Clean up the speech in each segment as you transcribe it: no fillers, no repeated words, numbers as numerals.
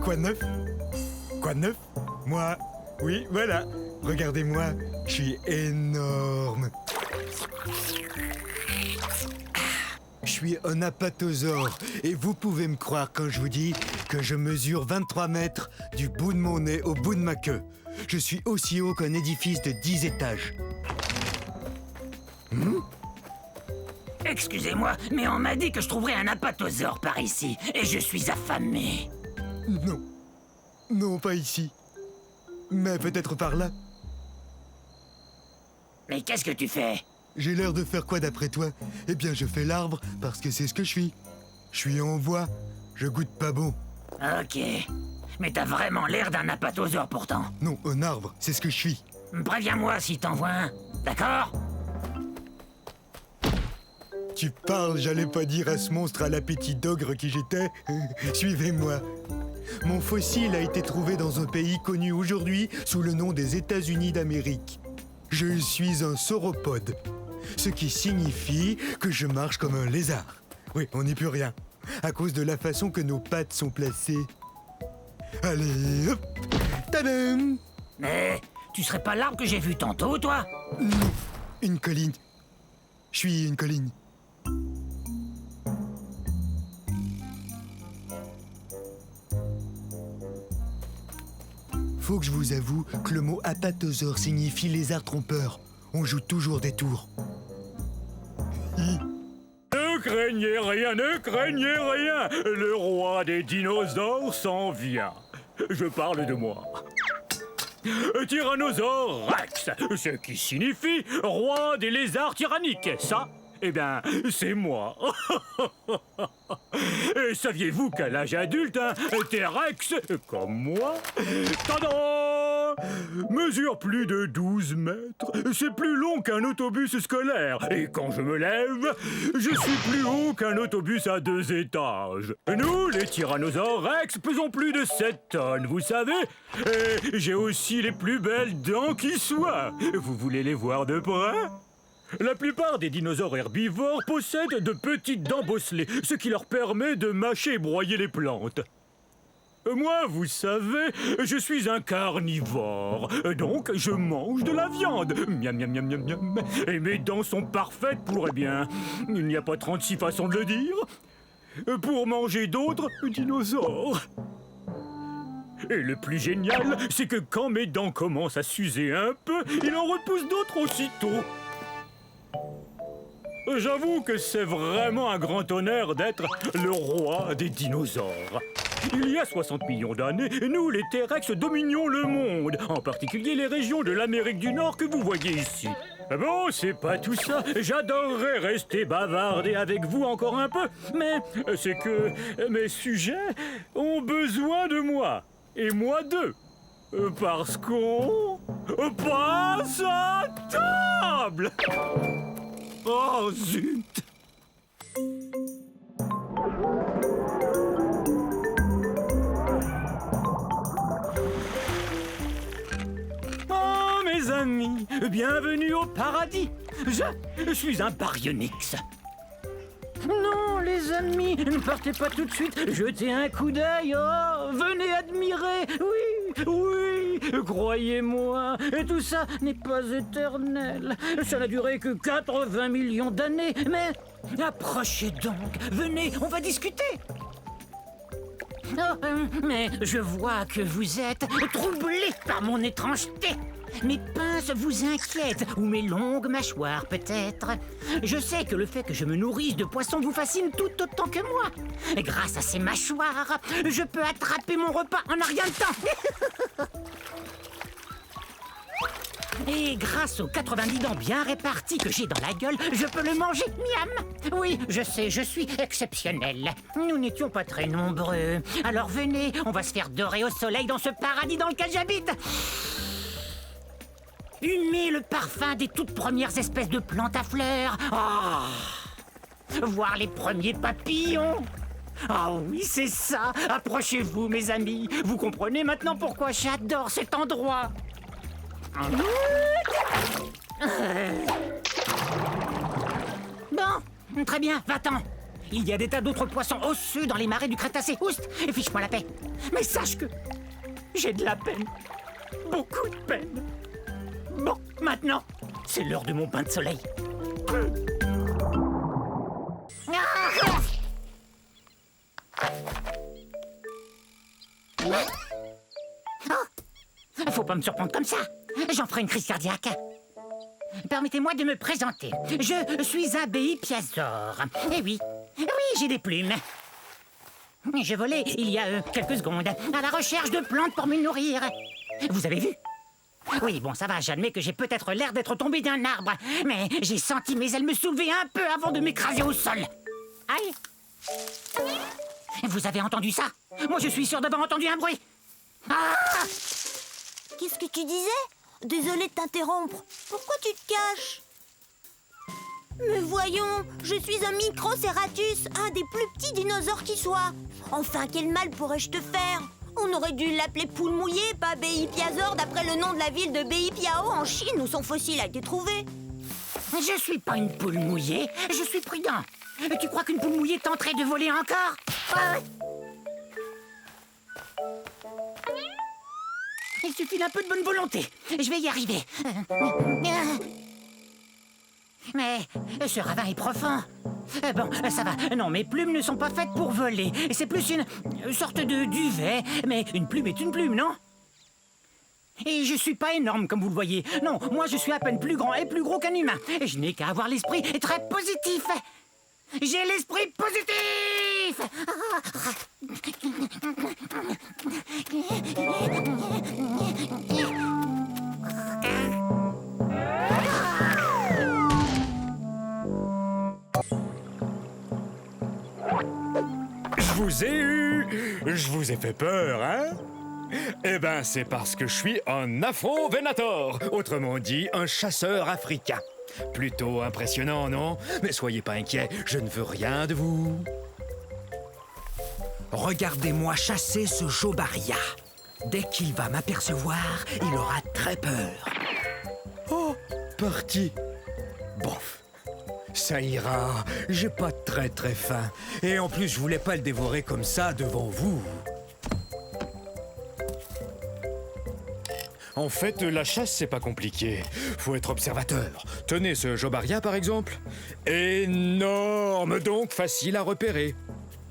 Quoi de neuf? Quoi de neuf? Moi, oui, voilà. Regardez-moi, je suis énorme. Je suis un apatosaure et vous pouvez me croire quand je vous dis que je mesure 23 mètres du bout de mon nez au bout de ma queue. Je suis aussi haut qu'un édifice de 10 étages. Excusez-moi, mais on m'a dit que je trouverais un apatosaure par ici, et je suis affamé. Non. Non, pas ici. Mais peut-être par là. Mais qu'est-ce que tu fais? J'ai l'air de faire quoi d'après toi? Eh bien, je fais l'arbre parce que c'est ce que je suis. Je suis en voie. Je goûte pas bon. Ok. Mais t'as vraiment l'air d'un apatosaure pourtant. Non, un arbre, c'est ce que je suis. Préviens-moi si t'en vois un, d'accord? Tu parles, j'allais pas dire à ce monstre à l'appétit d'ogre qui j'étais. Suivez-moi. Mon fossile a été trouvé dans un pays connu aujourd'hui sous le nom des États-Unis d'Amérique. Je suis un sauropode, ce qui signifie que je marche comme un lézard. Oui, on n'y peut rien, à cause de la façon que nos pattes sont placées. Allez, hop, tadam! Mais tu serais pas l'arbre que j'ai vu tantôt, toi? Non, une colline. Je suis une colline. Faut que je vous avoue que le mot apatosaure signifie lézard trompeur. On joue toujours des tours. Ne craignez rien, ne craignez rien. Le roi des dinosaures s'en vient. Je parle de moi. Tyrannosaure Rex, ce qui signifie roi des lézards tyranniques. Ça, eh bien, c'est moi. Et saviez-vous qu'à l'âge adulte, un T-Rex, comme moi, tada, mesure plus de 12 mètres. C'est plus long qu'un autobus scolaire. Et quand je me lève, je suis plus haut qu'un autobus à 2 étages. Nous, les tyrannosaures Rex, pesons plus de 7 tonnes, vous savez. Et j'ai aussi les plus belles dents qui soient. Vous voulez les voir de près ? La plupart des dinosaures herbivores possèdent de petites dents bosselées, ce qui leur permet de mâcher et broyer les plantes. Moi, vous savez, je suis un carnivore, donc je mange de la viande. Miam, miam, miam, miam, miam. Et mes dents sont parfaites pour, eh bien, il n'y a pas 36 façons de le dire, pour manger d'autres dinosaures. Et le plus génial, c'est que quand mes dents commencent à s'user un peu, il en repousse d'autres aussitôt. J'avoue que c'est vraiment un grand honneur d'être le roi des dinosaures. Il y a 60 millions d'années, nous, les T-Rex, dominions le monde, en particulier les régions de l'Amérique du Nord que vous voyez ici. Bon, c'est pas tout ça. J'adorerais rester bavarder avec vous encore un peu, mais c'est que mes sujets ont besoin de moi, et moi d'eux. Parce qu'on passe à table. Oh, zut! Oh, mes amis, bienvenue au paradis. Je suis un baryonyx. Non, les amis, ne partez pas tout de suite. Jetez un coup d'œil. Oh, venez admirer. Oui, oui, croyez-moi. Et tout ça n'est pas éternel. Ça n'a duré que 80 millions d'années. Mais approchez donc. Venez, on va discuter. Oh, mais je vois que vous êtes troublé par mon étrangeté. Mes pinces vous inquiètent, ou mes longues mâchoires peut-être. Je sais que le fait que je me nourrisse de poissons vous fascine tout autant que moi. Grâce à ces mâchoires, je peux attraper mon repas en un rien de temps. Et grâce aux 90 dents bien réparties que j'ai dans la gueule, je peux le manger, miam. Oui, je sais, je suis exceptionnel. Nous n'étions pas très nombreux. Alors venez, on va se faire dorer au soleil dans ce paradis dans lequel j'habite. Humer le parfum des toutes premières espèces de plantes à fleurs. Oh. Voir les premiers papillons. Ah oui, c'est ça. Approchez-vous, mes amis. Vous comprenez maintenant pourquoi j'adore cet endroit. Bon, très bien, va-t'en. Il y a des tas d'autres poissons osseux dans les marais du Crétacé. Oust, et fiche-moi la paix. Mais sache que j'ai de la peine. Beaucoup de peine. Bon, maintenant, c'est l'heure de mon bain de soleil. Faut pas me surprendre comme ça. J'en ferai une crise cardiaque. Permettez-moi de me présenter. Je suis un Béipiazor. Eh oui, j'ai des plumes. Je volais il y a quelques secondes à la recherche de plantes pour me nourrir. Vous avez vu? Oui, bon, ça va, j'admets que j'ai peut-être l'air d'être tombé d'un arbre, mais j'ai senti mes ailes me soulever un peu avant de m'écraser au sol. Aïe! Vous avez entendu ça? Moi, je suis sûr d'avoir entendu un bruit. Ah! Qu'est-ce que tu disais? Désolée de t'interrompre. Pourquoi tu te caches? Mais voyons, je suis un Microceratus, un des plus petits dinosaures qui soit. Enfin, quel mal pourrais-je te faire? On aurait dû l'appeler poule mouillée, pas Béipiazor, d'après le nom de la ville de Beipiao en Chine où son fossile a été trouvé. Je suis pas une poule mouillée, je suis prudent. Tu crois qu'une poule mouillée tenterait de voler encore? Il suffit d'un peu de bonne volonté. Je vais y arriver. Mais ce ravin est profond. Bon, ça va. Non, mes plumes ne sont pas faites pour voler. C'est plus une sorte de duvet. Mais une plume est une plume, non? Et je suis pas énorme, comme vous le voyez. Non, moi je suis à peine plus grand et plus gros qu'un humain. Et je n'ai qu'à avoir l'esprit très positif. J'ai l'esprit positif! Je vous ai eu! Je vous ai fait peur, hein? Eh ben, c'est parce que je suis un Afro-Venator, autrement dit, un chasseur africain. Plutôt impressionnant, non? Mais soyez pas inquiets, je ne veux rien de vous. Regardez-moi chasser ce Jobaria. Dès qu'il va m'apercevoir, il aura très peur. Oh, parti. Bof. Ça ira, j'ai pas très faim. Et en plus, je voulais pas le dévorer comme ça devant vous. En fait, la chasse, c'est pas compliqué. Faut être observateur. Tenez ce Jobaria, par exemple. Énorme, donc facile à repérer.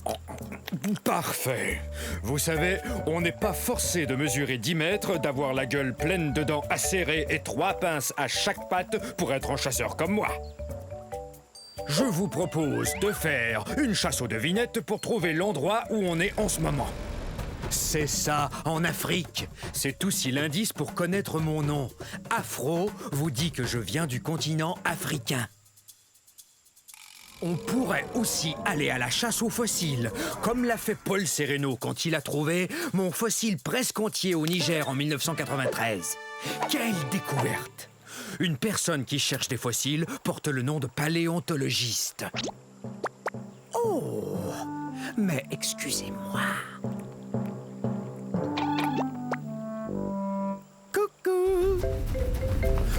Oh, parfait. Vous savez, on n'est pas forcé de mesurer 10 mètres, d'avoir la gueule pleine de dents acérées et 3 pinces à chaque patte pour être un chasseur comme moi. Je vous propose de faire une chasse aux devinettes pour trouver l'endroit où on est en ce moment. C'est ça, en Afrique. C'est aussi l'indice pour connaître mon nom. Afro vous dit que je viens du continent africain. On pourrait aussi aller à la chasse aux fossiles, comme l'a fait Paul Sereno quand il a trouvé mon fossile presque entier au Niger en 1993. Quelle découverte! Une personne qui cherche des fossiles porte le nom de paléontologiste. Oh, mais excusez-moi. Coucou!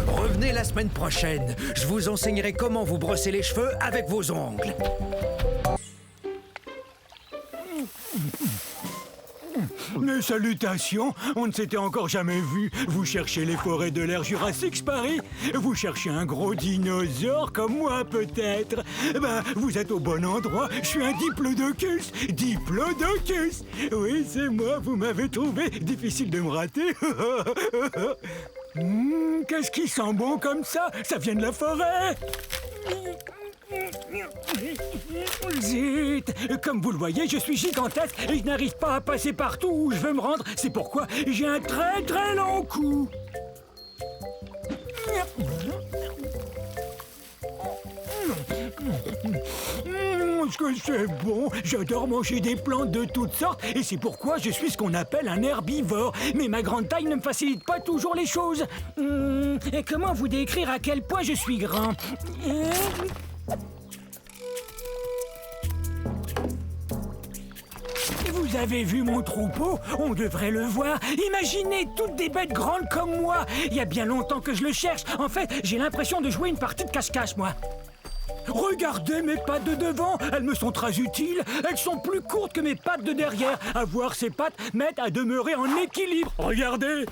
Revenez la semaine prochaine. Je vous enseignerai comment vous brosser les cheveux avec vos ongles. Mes salutations, on ne s'était encore jamais vu. Vous cherchez les forêts de l'ère Jurassique, Paris? Vous cherchez un gros dinosaure comme moi, peut-être? Ben, vous êtes au bon endroit. Je suis un Diplodocus. Diplodocus! Oui, c'est moi, vous m'avez trouvé. Difficile de me rater. Qu'est-ce qui sent bon comme ça? Ça vient de la forêt. Zut! Comme vous le voyez, je suis gigantesque et je n'arrive pas à passer partout où je veux me rendre. C'est pourquoi j'ai un très long cou. Est-ce que c'est bon? J'adore manger des plantes de toutes sortes et c'est pourquoi je suis ce qu'on appelle un herbivore. Mais ma grande taille ne me facilite pas toujours les choses. Et comment vous décrire à quel point je suis grand? Vous avez vu mon troupeau? On devrait le voir. Imaginez toutes des bêtes grandes comme moi. Il y a bien longtemps que je le cherche. En fait, j'ai l'impression de jouer une partie de cache-cache, moi. Regardez mes pattes de devant, elles me sont très utiles. Elles sont plus courtes que mes pattes de derrière. Avoir ces pattes m'aide à demeurer en équilibre. Regardez.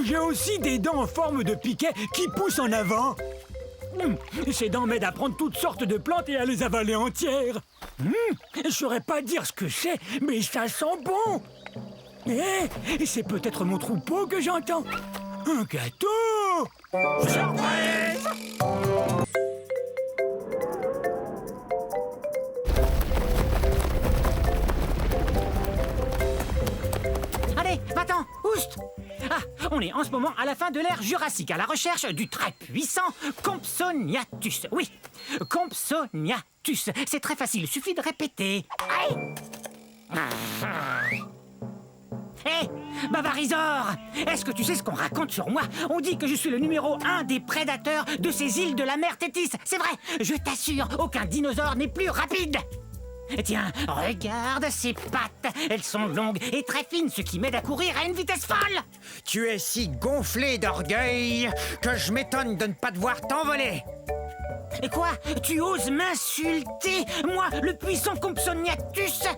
J'ai aussi des dents en forme de piquet qui poussent en avant. Ces dents m'aident à prendre toutes sortes de plantes et à les avaler entières. Je saurais pas dire ce que c'est, mais ça sent bon. Et c'est peut-être mon troupeau que j'entends. Un gâteau! Surprise! Allez, va-t'en, oust! Ah, on est en ce moment à la fin de l'ère Jurassique, à la recherche du très puissant Compsognathus. Oui, Compsognathus. C'est très facile, suffit de répéter. Aïe! Hé, Bavarisor! Est-ce que tu sais ce qu'on raconte sur moi? On dit que je suis le numéro 1 des prédateurs de ces îles de la mer Tétis. C'est vrai, je t'assure, aucun dinosaure n'est plus rapide. Tiens, regarde ces pattes. Elles sont longues et très fines, ce qui m'aide à courir à une vitesse folle. Tu es si gonflé d'orgueil que je m'étonne de ne pas te voir t'envoler. Et quoi? Tu oses m'insulter? Moi, le puissant Compsognathus?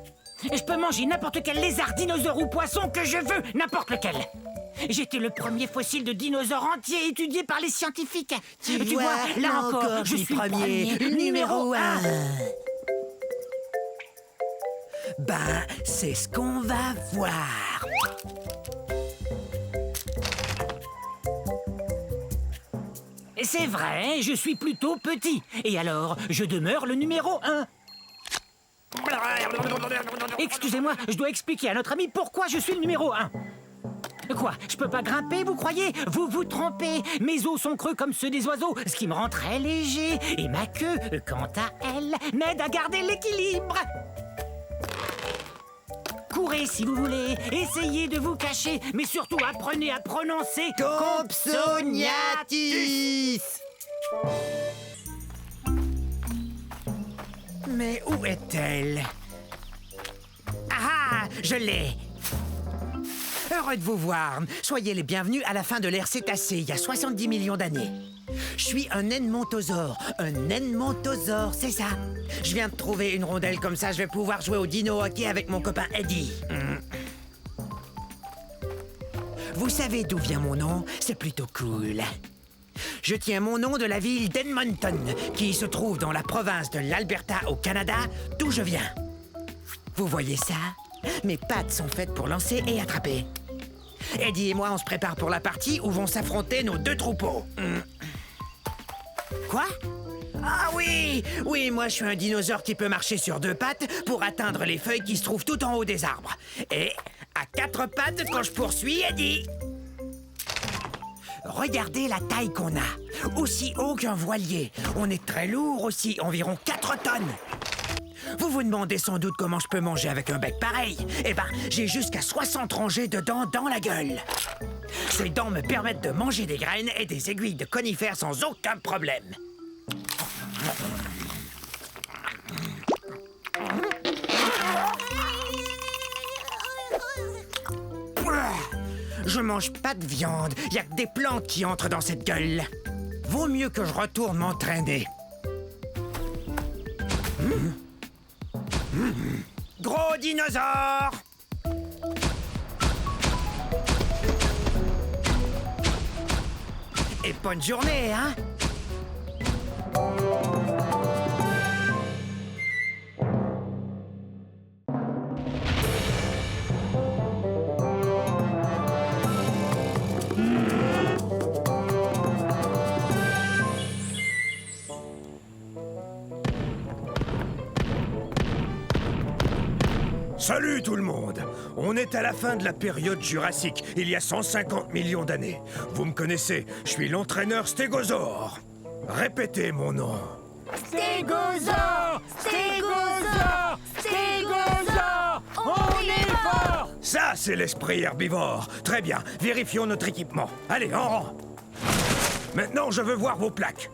Je peux manger n'importe quel lézard, dinosaure ou poisson que je veux, n'importe lequel. J'étais le premier fossile de dinosaure entier étudié par les scientifiques. Tu vois, là encore, je suis premier, numéro 1. Ben, c'est ce qu'on va voir. C'est vrai, je suis plutôt petit. Et alors, je demeure le numéro 1. Excusez-moi, je dois expliquer à notre ami pourquoi je suis le numéro 1. Quoi, je peux pas grimper, vous croyez? Vous vous trompez. Mes os sont creux comme ceux des oiseaux, ce qui me rend très léger. Et ma queue, quant à elle, m'aide à garder l'équilibre. Courez si vous voulez, essayez de vous cacher, mais surtout apprenez à prononcer Compsognathus. Mais où est-elle? Ah, je l'ai! Heureux de vous voir. Soyez les bienvenus à la fin de l'ère Cétacée, il y a 70 millions d'années. Je suis un edmontosaure. Un edmontosaure, c'est ça. Je viens de trouver une rondelle comme ça, je vais pouvoir jouer au dino-hockey avec mon copain Eddie. Vous savez d'où vient mon nom? C'est plutôt cool. Je tiens mon nom de la ville d'Edmonton, qui se trouve dans la province de l'Alberta au Canada, d'où je viens. Vous voyez ça? Mes pattes sont faites pour lancer et attraper. Eddie et moi, on se prépare pour la partie où vont s'affronter nos deux troupeaux. Quoi? Ah oui! Oui, moi je suis un dinosaure qui peut marcher sur deux pattes pour atteindre les feuilles qui se trouvent tout en haut des arbres. Et à quatre pattes quand je poursuis Eddie. Regardez la taille qu'on a. Aussi haut qu'un voilier. On est très lourd aussi, environ 4 tonnes. Vous vous demandez sans doute comment je peux manger avec un bec pareil. Eh ben, j'ai jusqu'à 60 rangées de dents dans la gueule. Ces dents me permettent de manger des graines et des aiguilles de conifères sans aucun problème. Je mange pas de viande. Y a que des plantes qui entrent dans cette gueule. Vaut mieux que je retourne m'entraîner. Gros dinosaure! Et bonne journée, hein? Salut tout le monde! On est à la fin de la période jurassique, il y a 150 millions d'années. Vous me connaissez, je suis l'entraîneur Stégosaure. Répétez mon nom. Stégosaure! Stégosaure! Stégosaure! On est fort! Ça, c'est l'esprit herbivore. Très bien, vérifions notre équipement. Allez, en rang. Maintenant, je veux voir vos plaques.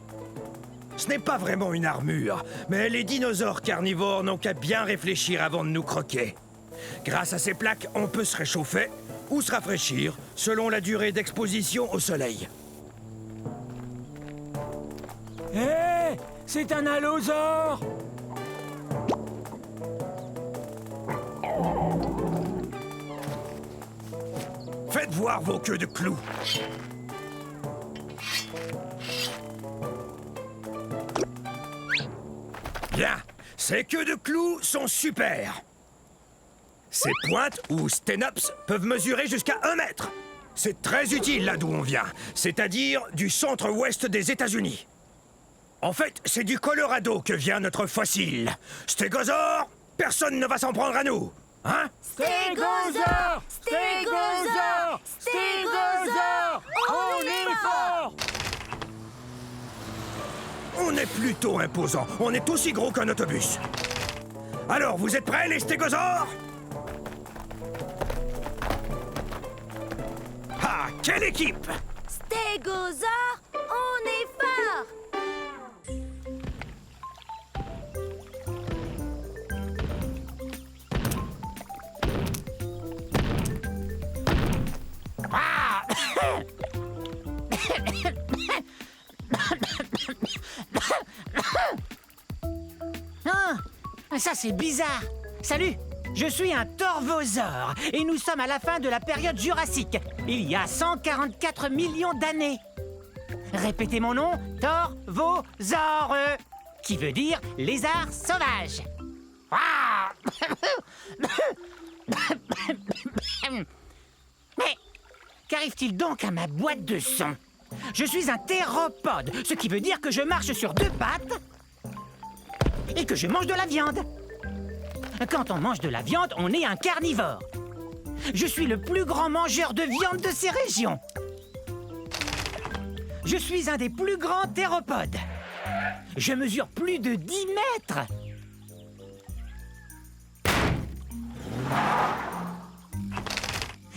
Ce n'est pas vraiment une armure, mais les dinosaures carnivores n'ont qu'à bien réfléchir avant de nous croquer. Grâce à ces plaques, on peut se réchauffer ou se rafraîchir selon la durée d'exposition au soleil. Hé, c'est un allosaure! Faites voir vos queues de clous. Bien, ces queues de clous sont super. Ces pointes, ou stenops, peuvent mesurer jusqu'à 1 mètre. C'est très utile là d'où on vient, c'est-à-dire du centre-ouest des États-Unis. En fait, c'est du Colorado que vient notre fossile. Stégosaure, personne ne va s'en prendre à nous. Hein? Stégosaure! Stégosaure! Stégosaure! On est fort! On est plutôt imposant. On est aussi gros qu'un autobus. Alors, vous êtes prêts, les stégosaures? Ah, quelle équipe! Stégosaure, on est fort! Ah, ça c'est bizarre. Salut, je suis un torvosaure et nous sommes à la fin de la période jurassique, il y a 144 millions d'années. Répétez mon nom, torvosaure, qui veut dire lézard sauvage. Ah. Mais qu'arrive-t-il donc à ma boîte de son? Je suis un théropode, ce qui veut dire que je marche sur 2 pattes et que je mange de la viande. Quand on mange de la viande, on est un carnivore. Je suis le plus grand mangeur de viande de ces régions. Je suis un des plus grands théropodes. Je mesure plus de 10 mètres.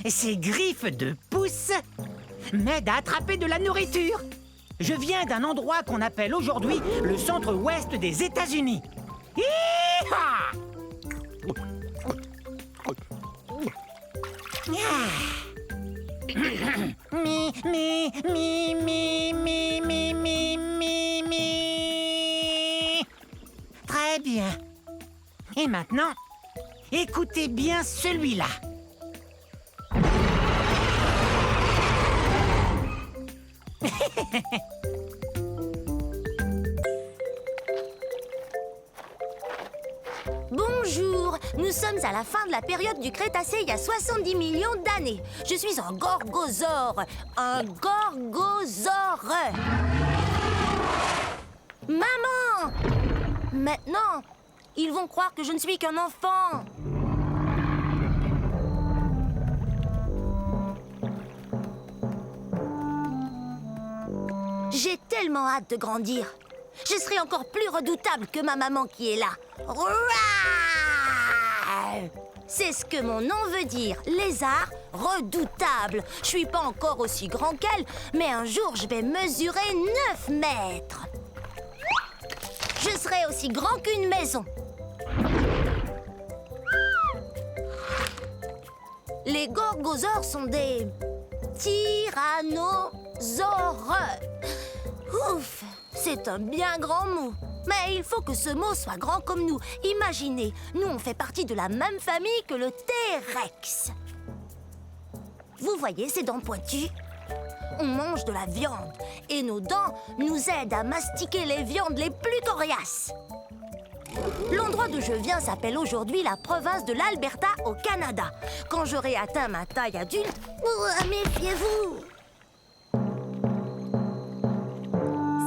Ces griffes de pouce m'aident à attraper de la nourriture. Je viens d'un endroit qu'on appelle aujourd'hui le centre-ouest des États-Unis. Hi-ha! Mi, mi, mi, mi, mi, mi, mi, mi, mi. Très bien. Et maintenant, écoutez bien celui-là. Bonjour, nous sommes à la fin de la période du Crétacé il y a 70 millions d'années. Je suis un gorgosaure. Un gorgosaure. Maman! Maintenant, ils vont croire que je ne suis qu'un enfant. J'ai tellement hâte de grandir. Je serai encore plus redoutable que ma maman qui est là. Rouah! C'est ce que mon nom veut dire, lézard redoutable. Je suis pas encore aussi grand qu'elle, mais un jour je vais mesurer 9 mètres. Je serai aussi grand qu'une maison. Les gorgosaures sont des tyrannosaures. Ouf, c'est un bien grand mot. Mais il faut que ce mot soit grand comme nous. Imaginez, nous on fait partie de la même famille que le T-Rex. Vous voyez ces dents pointues? On mange de la viande et nos dents nous aident à mastiquer les viandes les plus coriaces. L'endroit d'où je viens s'appelle aujourd'hui la province de l'Alberta au Canada. Quand j'aurai atteint ma taille adulte, méfiez-vous!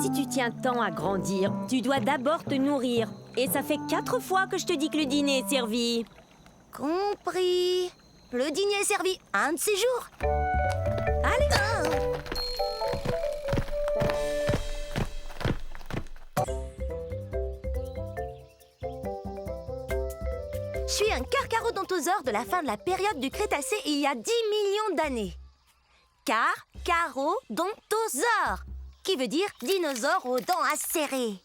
Si tu tiens tant à grandir, tu dois d'abord te nourrir. Et ça fait 4 fois que je te dis que le dîner est servi. Compris. Le dîner est servi un de ces jours. Allez! Je suis un carcharodontosaure de la fin de la période du Crétacé il y a 10 millions d'années. Carcharodontosaure, qui veut dire dinosaure aux dents acérées.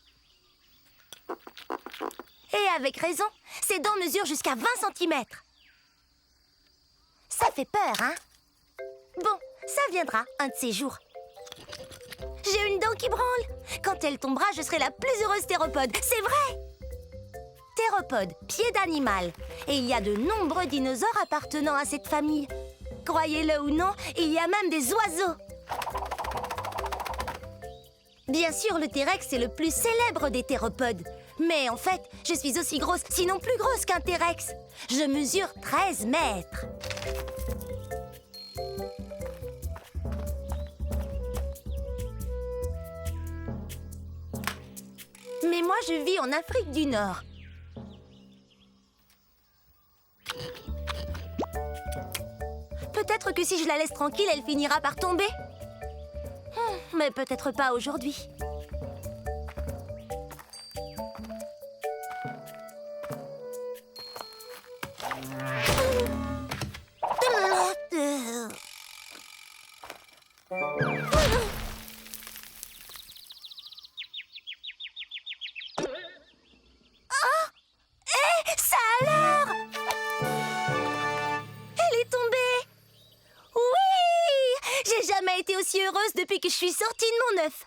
Et avec raison, ses dents mesurent jusqu'à 20 cm. Ça fait peur, hein? Bon, ça viendra un de ces jours. J'ai une dent qui branle. Quand elle tombera, je serai la plus heureuse théropode. C'est vrai! Théropode, pied d'animal. Et il y a de nombreux dinosaures appartenant à cette famille. Croyez-le ou non, il y a même des oiseaux. Bien sûr, le T-Rex est le plus célèbre des théropodes. Mais en fait, je suis aussi grosse, sinon plus grosse qu'un T-Rex. Je mesure 13 mètres. Mais moi, je vis en Afrique du Nord. Peut-être que si je la laisse tranquille, elle finira par tomber. Mais peut-être pas aujourd'hui. Ça alors? Elle est tombée! Oui! J'ai jamais été aussi heureuse depuis que je suis sortie de mon œuf.